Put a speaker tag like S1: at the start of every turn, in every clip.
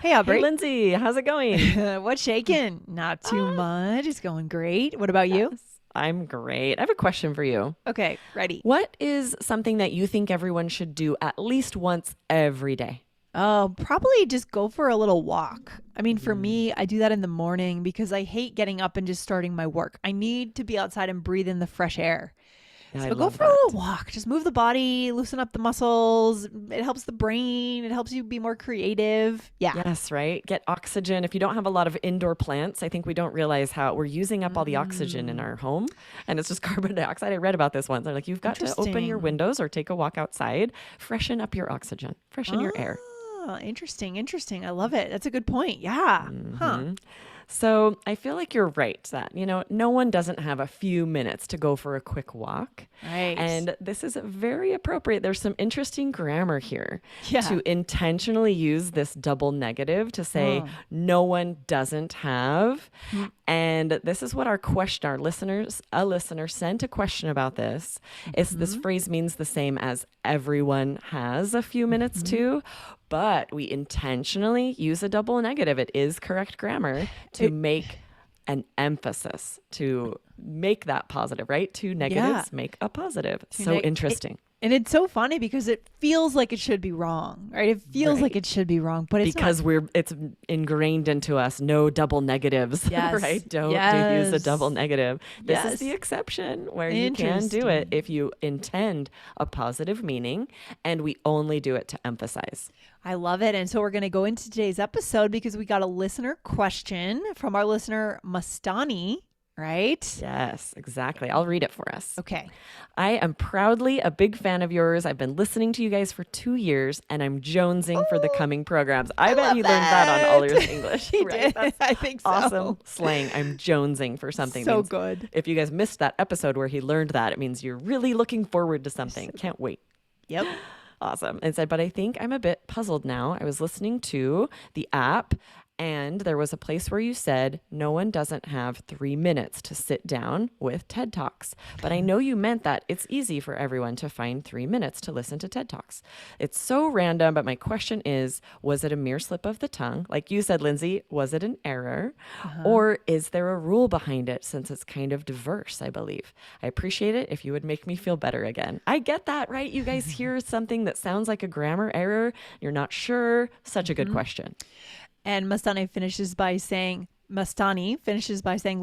S1: Hey, Aubrey.
S2: Hey, Lindsay, how's it going?
S1: What's shaking? Not too much. It's going great. What about you?
S2: Yes, I'm great. I have a question for you.
S1: Okay, ready.
S2: What is something that you think everyone should do at least once every day?
S1: Oh, probably just go for a little walk. I mean, for
S2: Mm,
S1: me, I do that in the morning because I hate getting up and just starting my work. I need to be outside and breathe in the fresh air.
S2: yeah, I
S1: So go
S2: love
S1: for a
S2: that.
S1: little walk. Just move the body, loosen up the muscles. It helps the brain. It helps you be more creative. Yeah.
S2: Yes, right? Get oxygen. If you don't have a lot of indoor plants, I think we don't realize how we're using up all the oxygen in
S1: Mm,
S2: our home and it's just carbon dioxide. I read about this once. They're like, you've got to open your
S1: interesting.
S2: windows or take a walk outside, freshen up your oxygen, freshen your air.
S1: Interesting. Interesting. I love it. That's a good point. Yeah. Huh.
S2: hmm So I feel like you're right that, no one doesn't have a few minutes to go for a quick walk.
S1: Right.
S2: And this is very appropriate. There's some interesting grammar here
S1: Yeah.
S2: to intentionally use this double negative to say
S1: Oh.
S2: no one doesn't have.
S1: Mm,
S2: And this is what a listener sent a question about this. This
S1: mhm,
S2: phrase means the same as everyone has a few minutes
S1: mhm.
S2: to, but we intentionally use a double negative. It is correct grammar to
S1: It,
S2: make an emphasis, to make that positive, right? Two
S1: yeah.
S2: negatives make a positive.
S1: To
S2: So
S1: neg- it,
S2: interesting,
S1: and it's so funny because it feels like it should be wrong, right? It feels like
S2: right?
S1: it should be wrong, but it's not.
S2: Because it's ingrained into us, no double negatives,
S1: Yes.
S2: right? Don't do use a double
S1: Yes.
S2: negative. This is the
S1: Yes.
S2: exception where you can do it
S1: Interesting.
S2: if you intend a positive meaning, and we only do it to emphasize.
S1: I love it. And so we're going to go into today's episode because we got a listener question from our listener, Mastani, right?
S2: Yes, exactly. I'll read it for us.
S1: Okay.
S2: I am proudly a big fan of yours. I've been listening to you guys for 2 years and I'm jonesing for the
S1: Oh,
S2: coming programs.
S1: I
S2: I bet
S1: love
S2: he learned that on All
S1: that.
S2: Ears English,
S1: He
S2: right?
S1: did.
S2: That's
S1: I think
S2: awesome
S1: so.
S2: slang. I'm jonesing for something. It
S1: So
S2: means
S1: good.
S2: if you guys missed that episode where he learned that, it means you're really looking forward to something.
S1: So
S2: Can't wait.
S1: Yep.
S2: Awesome. And said, but I think I'm a bit puzzled now. I was listening to the app and there was a place where you said no one doesn't have 3 minutes to sit down with TED Talks. But I know you meant that it's easy for everyone to find 3 minutes to listen to TED Talks. It's so random, but my question is, was it a mere slip of the tongue? Like you said, Lindsay, was it an error?
S1: Uh-huh.
S2: Or is there a rule behind it since it's kind of diverse, I believe? I appreciate it if you would make me feel better again. I get that, right? You guys hear something that sounds like a grammar error. You're not sure. Such a good
S1: Mhm.
S2: question.
S1: And Mastani finishes by saying,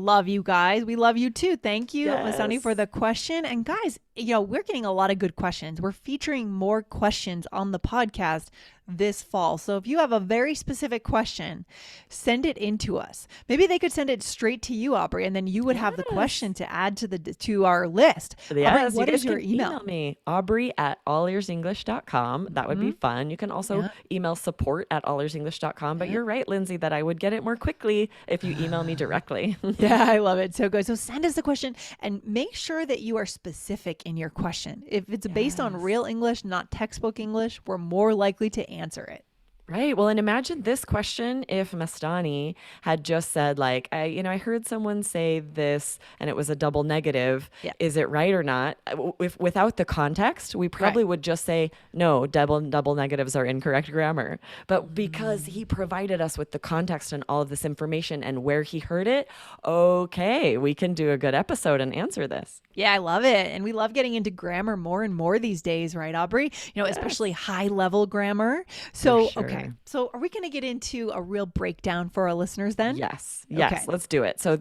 S1: love you guys. We love you too. Thank you, Mastani, for
S2: Yes.
S1: the question. And guys, we're getting a lot of good questions. We're featuring more questions on the podcast this fall. So if you have a very specific question, send it in to us. Maybe they could send it straight to you, Aubrey, and then you would have the
S2: Yes.
S1: question to add to our list. Aubrey,
S2: Yes, you
S1: what is
S2: guys
S1: your
S2: can
S1: email?
S2: email me, Aubrey at allearsenglish.com. That would be
S1: Hmm.
S2: fun. You can also
S1: Yeah.
S2: email support at allearsenglish.com. But
S1: Yeah.
S2: you're right, Lindsay, that I would get it more quickly if you email me directly.
S1: Yeah, I love it. So good. So send us the question and make sure that you are specific in your question. If it's based on
S2: Yes.
S1: real English, not textbook English, we're more likely to answer it.
S2: Right. Well, and imagine this question if Mastani had just said, like, I heard someone say this and it was a double negative.
S1: Yeah.
S2: Is it right or not? If without the context, we
S1: Right.
S2: probably would just say, no, double negatives are incorrect grammar. But because
S1: Mm.
S2: he provided us with the context and all of this information and where he heard it, okay, we can do a good episode and answer this.
S1: Yeah, I love it. And we love getting into grammar more and more these days, right, Aubrey? Especially
S2: Yes,
S1: high level grammar.
S2: for
S1: So, okay.
S2: sure.
S1: So, are we going to get into a real breakdown for our listeners then?
S2: Yes,
S1: Okay.
S2: yes, let's do it. So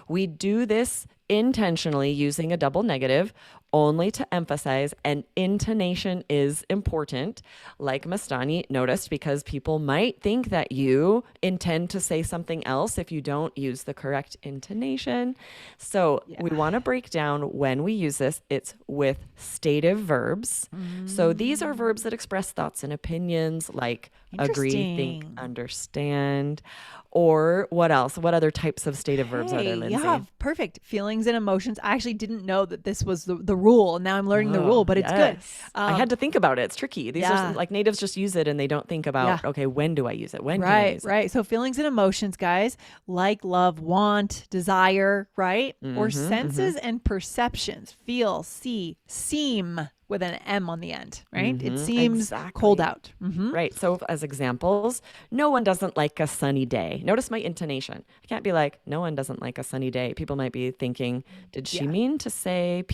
S2: we do this intentionally using a double negative only to emphasize, and intonation is important, like Mastani noticed, because people might think that you intend to say something else if you don't use the correct intonation. So we
S1: Yeah.
S2: want to break down when we use this. It's with stative verbs. So these are verbs that express thoughts and opinions like agree, think,
S1: Interesting.
S2: understand. Or what else? What other types of stative verbs are there,
S1: Hey,
S2: Lindsay?
S1: yeah, perfect. Feelings and emotions. I actually didn't know that this was the rule. Now I'm learning the rule,
S2: Oh,
S1: but it's good.
S2: yes. I had to think about it. It's tricky. These
S1: Yeah.
S2: are like natives just use it and they don't think
S1: Yeah.
S2: about, okay, when do I use it? When can I
S1: Right,
S2: use it?
S1: right. So feelings and emotions, guys, like love, want, desire, right? Or
S2: Mm-hmm, mm-hmm.
S1: senses and perceptions, feel, see, seem, with an M on the end, right? It seems cold
S2: Exactly.
S1: out.
S2: Right. So, as examples, no one doesn't like a sunny day. Notice my intonation. I can't be like, no one doesn't like a sunny day. People might be thinking, did she
S1: Yeah.
S2: mean to say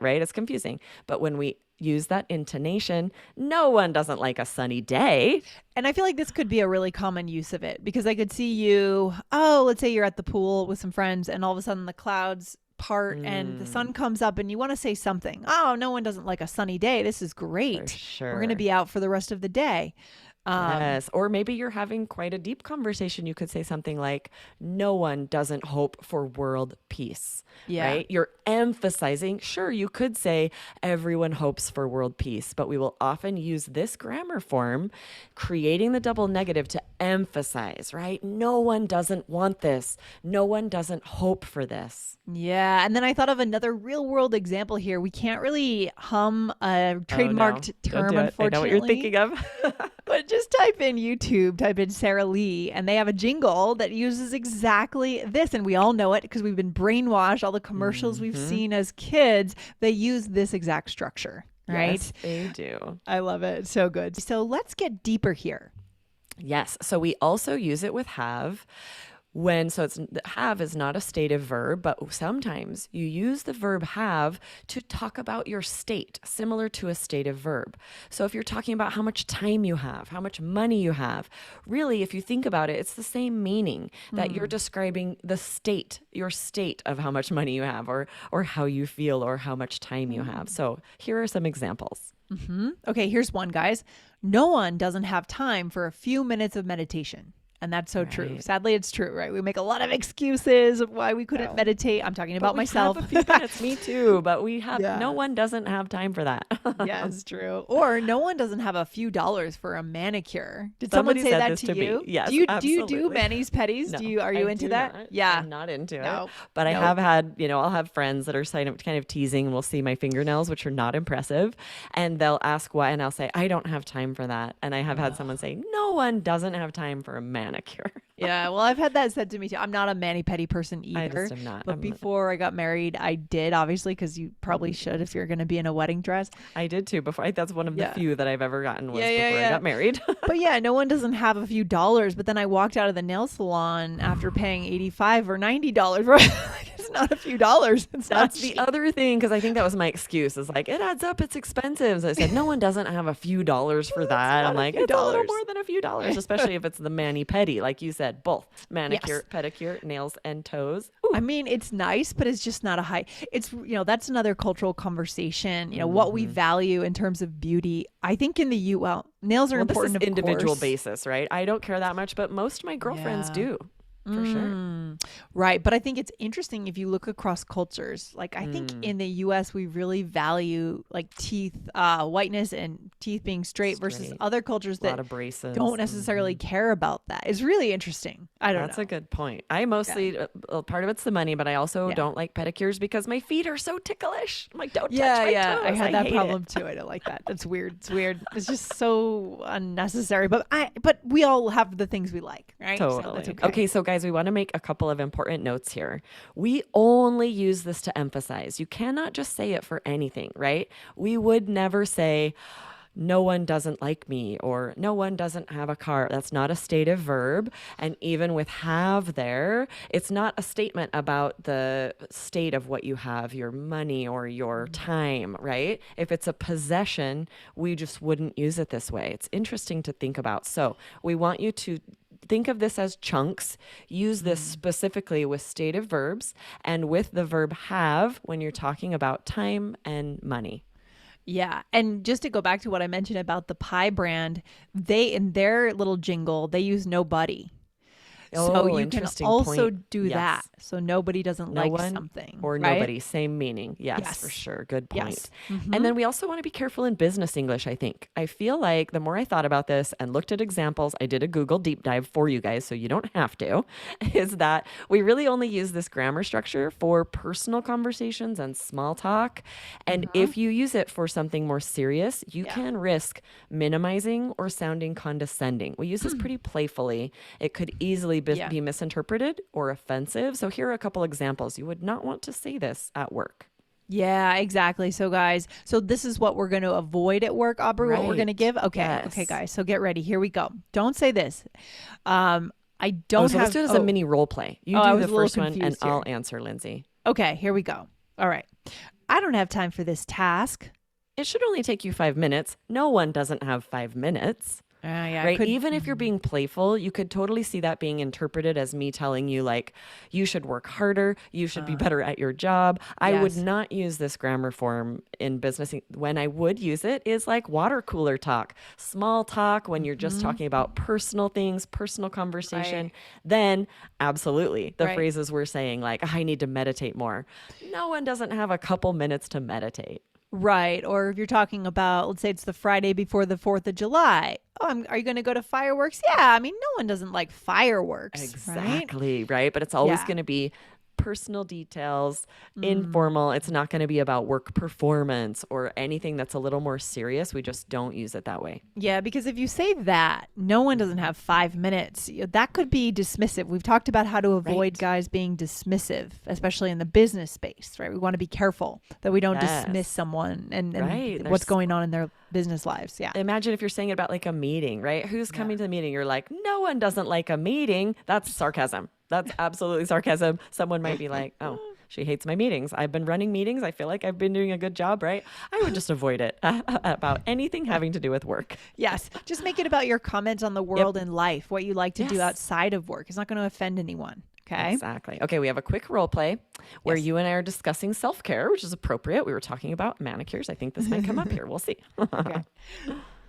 S2: right? It's confusing. But when we use that intonation, no one doesn't like a sunny day.
S1: And I feel like this could be a really common use of it because I could see you, oh, let's say you're at the pool with some friends and all of a sudden the clouds part and the sun comes up and you want to say something. Oh, no one doesn't like a sunny day. This is
S2: For
S1: great. We're going to
S2: sure.
S1: be out for the rest of the day.
S2: Yes. Or maybe you're having quite a deep conversation. You could say something like, no one doesn't hope for world peace,
S1: Yeah.
S2: right? You're emphasizing, sure, you could say everyone hopes for world peace, but we will often use this grammar form, creating the double negative to emphasize, right? No one doesn't want this. No one doesn't hope for this.
S1: Yeah. And then I thought of another real world example here. We can't really hum a
S2: Oh, no.
S1: trademarked
S2: Don't
S1: term,
S2: do it. I know what you're
S1: unfortunately.
S2: thinking of.
S1: But just type in YouTube, type in Sarah Lee, and they have a jingle that uses exactly this. And we all know it because we've been brainwashed. All the commercials we've seen as kids, they use this exact structure, right?
S2: Yes, they do.
S1: I love it. So good. So let's get deeper here.
S2: Yes. So we also use it with have so it's have is not a stative verb, but sometimes you use the verb have to talk about your state, similar to a stative verb. So if you're talking about how much time you have, how much money you have, really, if you think about it, it's the same meaning that you're describing the state, your state of how much money you have or how you feel or how much time you have. So here are some examples.
S1: Okay, here's one, guys. No one doesn't have time for a few minutes of meditation. And that's so true.
S2: Right.
S1: Sadly, it's true, right? We make a lot of excuses of why we couldn't meditate. I'm talking about
S2: We
S1: myself.
S2: have a few minutes, me too, but
S1: Yeah.
S2: no one doesn't have time for that.
S1: Yeah, it's true. Or no one doesn't have a few dollars for a manicure. Did someone
S2: Somebody
S1: say
S2: said
S1: that
S2: this
S1: to
S2: to me.
S1: you?
S2: Yes,
S1: do you do
S2: absolutely.
S1: manis petties?
S2: No,
S1: Are you
S2: I
S1: into
S2: do
S1: that?
S2: not.
S1: Yeah.
S2: I'm not into
S1: No.
S2: it. But I
S1: No.
S2: have had, I'll have friends that are kind of teasing and will see my fingernails, which are not impressive. And they'll ask why. And I'll say, I don't have time for that. And I have had someone say, no one doesn't have time for a manicure.
S1: Yeah, well, I've had that said to me too. I'm not a mani-pedi person
S2: I
S1: either.
S2: just am not.
S1: But before I got married, I did, obviously, because you probably should if you're going to be in a wedding dress.
S2: I did too. That's one of the
S1: Yeah.
S2: few that I've ever gotten was
S1: Yeah, yeah,
S2: before I
S1: yeah.
S2: got married.
S1: But yeah, no one doesn't have a few dollars. But then I walked out of the nail salon after paying $85 or $90. It's not a few dollars. It's not
S2: That's the
S1: cheap.
S2: other thing, because I think that was my excuse. Is like, it adds up. It's expensive. So I said, no one doesn't have a few dollars for that. I'm
S1: not a
S2: like,
S1: few
S2: it's a little
S1: dollars.
S2: more than a few dollars, especially if it's the mani-pedi, like you said, both manicure, pedicure, nails, and toes. Ooh.
S1: I mean, it's nice, but it's just not a high. It's, that's another cultural conversation. What we value in terms of beauty. I think in the nails are
S2: Well, this is
S1: important, of
S2: individual
S1: course.
S2: basis, right? I don't care that much, but most of my girlfriends
S1: Yeah.
S2: do, for sure.
S1: Right. But I think it's interesting if you look across cultures. Like, I think in the US, we really value like teeth, whiteness and teeth being straight versus
S2: Straight.
S1: other cultures
S2: A lot
S1: that
S2: of braces.
S1: don't necessarily care about that. It's really interesting. I don't
S2: That's
S1: know.
S2: a good point. I mostly, part of it's the money, but I also
S1: Yeah.
S2: don't like pedicures because my feet are so ticklish. I'm like, don't touch
S1: Yeah,
S2: my
S1: yeah.
S2: toes.
S1: I had that
S2: hate
S1: problem
S2: it.
S1: too. I don't like that. That's weird. It's weird. It's just so unnecessary. But we all have the things we like, right? So
S2: Totally.
S1: that's okay.
S2: Okay, so guys, we want to make a couple of important notes here. We only use this to emphasize. You cannot just say it for anything, right? We would never say, no one doesn't like me or no one doesn't have a car. That's not a stative verb. And even with have there, it's not a statement about the state of what you have, your money or your time, right? If it's a possession, we just wouldn't use it this way. It's interesting to think about. So we want you to think of this as chunks. Use this specifically with stative verbs and with the verb have when you're talking about time and money.
S1: Yeah. And just to go back to what I mentioned about the pie brand, they, in their little jingle, they use nobody. So
S2: Oh,
S1: you can
S2: interesting
S1: also
S2: point.
S1: do
S2: Yes.
S1: that. So nobody doesn't
S2: No
S1: like
S2: one
S1: something.
S2: or
S1: right?
S2: nobody, same meaning. Yes,
S1: Yes.
S2: for sure. Good point.
S1: Yes.
S2: And then we also want to be careful in business English, I think. I feel like the more I thought about this and looked at examples, I did a Google deep dive for you guys, so you don't have to, is that we really only use this grammar structure for personal conversations and small talk. And if you use it for something more serious, you can risk minimizing or sounding condescending. We use this pretty playfully. It could easily be misinterpreted or offensive. So here are a couple examples. You would not want to say this at work.
S1: Yeah, exactly. So guys, so this is what we're going to avoid at work, Aubrey, what we're going to
S2: Right.
S1: give. Okay. Okay,
S2: Yes.
S1: guys. So get ready. Here we go. Don't say this. I
S2: Oh,
S1: don't
S2: so let's
S1: have
S2: do it as a mini role play. You
S1: I
S2: do
S1: was
S2: the
S1: a little
S2: first one and
S1: confused
S2: I'll
S1: here.
S2: answer, Lindsay.
S1: Okay, here we go. All right. I don't have time for this task.
S2: It should only take you 5 minutes. No one doesn't have 5 minutes.
S1: Yeah, I
S2: Right?
S1: could.
S2: Even if you're being playful, you could totally see that being interpreted as me telling you, like, you should work harder, you should be better at your job. I would
S1: Yes.
S2: not use this grammar form in business. When I would use it is like water cooler talk, small talk, when you're just talking about personal things, personal conversation.
S1: Right.
S2: Then, absolutely, the
S1: Right.
S2: phrases we're saying, like, I need to meditate more. No one doesn't have a couple minutes to meditate.
S1: Right. Or if you're talking about, let's say it's the Friday before the 4th of July. Oh, are you going to go to fireworks? Yeah. I mean, no one doesn't like fireworks, right?
S2: Exactly, right? But it's always
S1: Yeah.
S2: going to be personal details, informal. It's not going to be about work performance or anything that's a little more serious. We just don't use it that way.
S1: Yeah, because if you say that, no one doesn't have 5 minutes. That could be dismissive. We've talked about how to avoid
S2: Right.
S1: guys being dismissive, especially in the business space, right? We want to be careful that we don't
S2: Yes.
S1: dismiss someone and
S2: Right.
S1: what's
S2: There's-
S1: going on in their business lives. Yeah.
S2: Imagine if you're saying it about like a meeting, right? Who's coming to the meeting? You're like, no one doesn't like a meeting. That's sarcasm. That's absolutely sarcasm. Someone might be like, oh, she hates my meetings. I've been running meetings. I feel like I've been doing a good job, right? I would just avoid it about anything having to do with work.
S1: Yes. Just make it about your comments on the world and life, what you like to do
S2: Yes.
S1: outside of work. It's not going to offend anyone. Okay.
S2: Exactly. Okay, we have a quick role play where
S1: Yes.
S2: you and I are discussing self care, which is appropriate. We were talking about manicures. I think this might come up here. We'll see.
S1: Okay.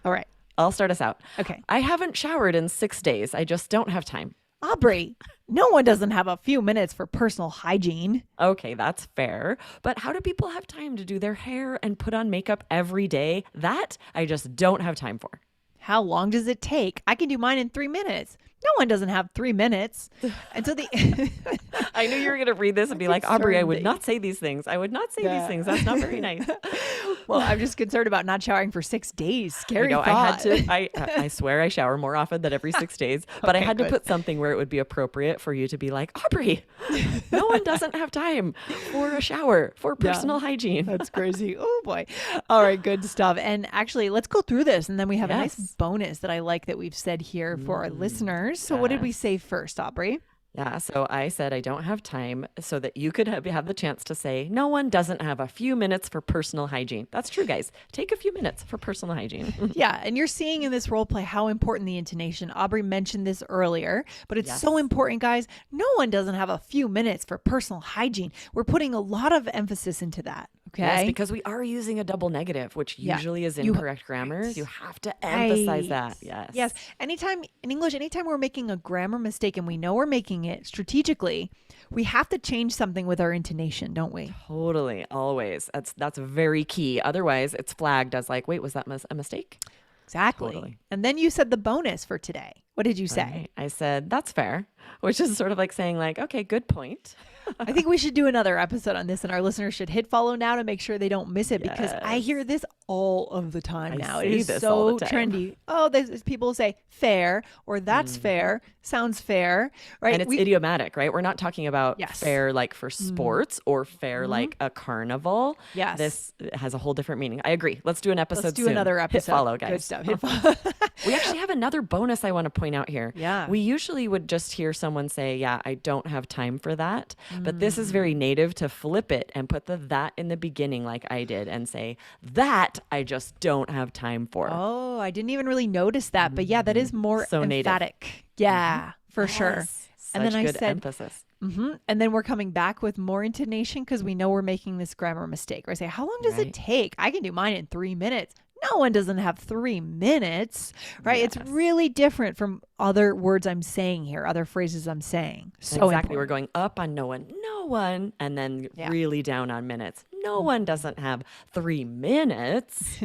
S1: All right.
S2: I'll start us out.
S1: Okay.
S2: I haven't showered in 6 days. I just don't have time.
S1: Aubrey, no one doesn't have a few minutes for personal hygiene.
S2: Okay, that's fair. But how do people have time to do their hair and put on makeup every day? That I just don't have time for.
S1: How long does it take? I can do mine in 3 minutes. No one doesn't have 3 minutes. And so the
S2: I knew you were going to read this and be like, Aubrey, I would
S1: concerned
S2: not say these things. I would not say these things. That's not very nice.
S1: well, I'm just concerned about not showering for 6 days. Scary
S2: I
S1: thought.
S2: had to. I swear I shower more often than every 6 days, but I
S1: Okay,
S2: had to
S1: good.
S2: put something where it would be appropriate for you to be like, Aubrey, no one doesn't have time for a shower for personal hygiene.
S1: That's crazy. Oh boy. All right, good stuff. And actually, let's go through this and then we have a nice
S2: Yes.
S1: bonus that I like that we've said here for our listeners. So what did we say first, Aubrey?
S2: Yeah, so I said I don't have time so that you could have the chance to say, no one doesn't have a few minutes for personal hygiene. That's true, guys. Take a few minutes for personal hygiene.
S1: Yeah, and you're seeing in this role play how important the intonation. Aubrey mentioned this earlier, but it's
S2: Yes.
S1: so important, guys. No one doesn't have a few minutes for personal hygiene. We're putting a lot of emphasis into that. Okay.
S2: Yes, because we are using a double negative, which
S1: Yeah.
S2: usually is
S1: You-
S2: incorrect grammar. You have to emphasize that.
S1: Right.
S2: Yes.
S1: Yes. Anytime in English, anytime we're making a grammar mistake and we know we're making it strategically, we have to change something with our intonation, don't we?
S2: Totally, always. That's very key. Otherwise, it's flagged as like, wait, was that a mistake?
S1: Exactly.
S2: Totally.
S1: And then you said the bonus for today. What did you say?
S2: Right. I said, that's fair, which is sort of like saying like, okay, good point.
S1: I think we should do another episode on this, and our listeners should hit follow now to make sure they don't miss it because I hear this all of the time
S2: I
S1: now.
S2: see
S1: It is
S2: this all
S1: so
S2: the time.
S1: trendy. Oh, there's people say fair or that's fair, sounds fair, right?
S2: And it's idiomatic, right? We're not talking about
S1: Yes.
S2: fair like for sports or fair like a carnival.
S1: Yes.
S2: This has a whole different meaning. I agree. Let's do an episode
S1: Let's do
S2: soon.
S1: another episode.
S2: Hit follow,
S1: Good
S2: guys.
S1: stuff. Hit follow.
S2: We actually have another bonus I want to point out here.
S1: Yeah.
S2: We usually would just hear someone say, yeah, I don't have time for that. But this is very native to flip it and put the that in the beginning like I did and say, that I just don't have time for.
S1: Oh, I didn't even really notice that, but yeah, that is more
S2: So native.
S1: emphatic. Yeah, for sure.
S2: Yes.
S1: And then
S2: Such
S1: I
S2: good
S1: said,
S2: emphasis.
S1: and then we're coming back with more intonation because we know we're making this grammar mistake. Or I say, how long does it
S2: Right.
S1: take? I can do mine in 3 minutes. No one doesn't have 3 minutes, right? It's
S2: Yes.
S1: really different from other words I'm saying here, other phrases I'm saying. So
S2: Exactly. We're
S1: important.
S2: going up on no one, and then
S1: Yeah.
S2: really down on minutes. No one doesn't have 3 minutes.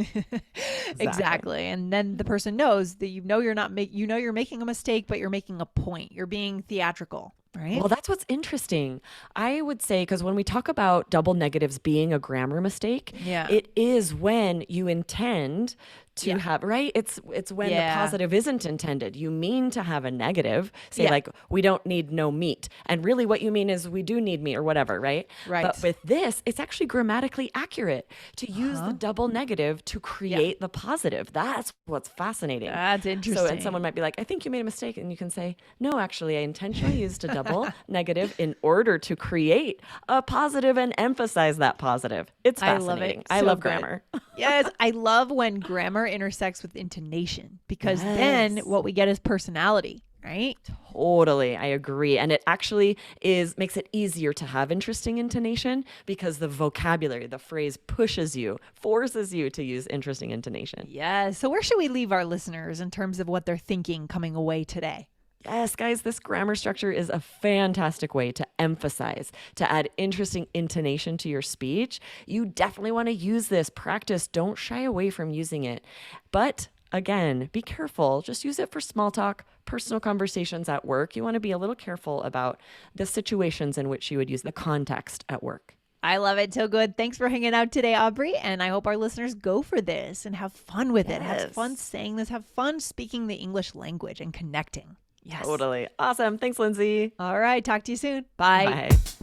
S1: Exactly. And then the person knows that you're not you're making a mistake, but you're making a point. You're being theatrical. right?
S2: Well, that's what's interesting. I would say, because when we talk about double negatives being a grammar mistake,
S1: Yeah.
S2: it is when you intend to
S1: Yeah.
S2: have, right? It's when the
S1: Yeah.
S2: positive isn't intended. You mean to have a negative, say
S1: Yeah.
S2: like, we don't need no meat. And really what you mean is we do need meat or whatever, right?
S1: Right.
S2: But with this, it's actually grammatically accurate to use the double negative to create the positive. That's what's fascinating.
S1: That's interesting.
S2: So, and someone might be like, I think you made a mistake. And you can say, no, actually, I intentionally used a double negative in order to create a positive and emphasize that positive. It's fascinating. I love grammar.
S1: Yes, I love when grammar intersects with intonation because then what we get is personality, right?
S2: Totally. I agree. And it actually makes it easier to have interesting intonation because the vocabulary, the phrase pushes you, forces you to use interesting intonation.
S1: Yes. So where should we leave our listeners in terms of what they're thinking coming away today?
S2: Yes, guys, this grammar structure is a fantastic way to emphasize, to add interesting intonation to your speech. You definitely want to use this. Practice. Don't shy away from using it. But again, be careful. Just use it for small talk, personal conversations at work. You want to be a little careful about the situations in which you would use the context at work.
S1: I love it. So good. Thanks for hanging out today, Aubrey. And I hope our listeners go for this and have fun with it. Have fun saying this. Have fun speaking the English language and connecting. Yes.
S2: Totally. Awesome. Thanks, Lindsay.
S1: All right. Talk to you soon. Bye.
S2: Bye.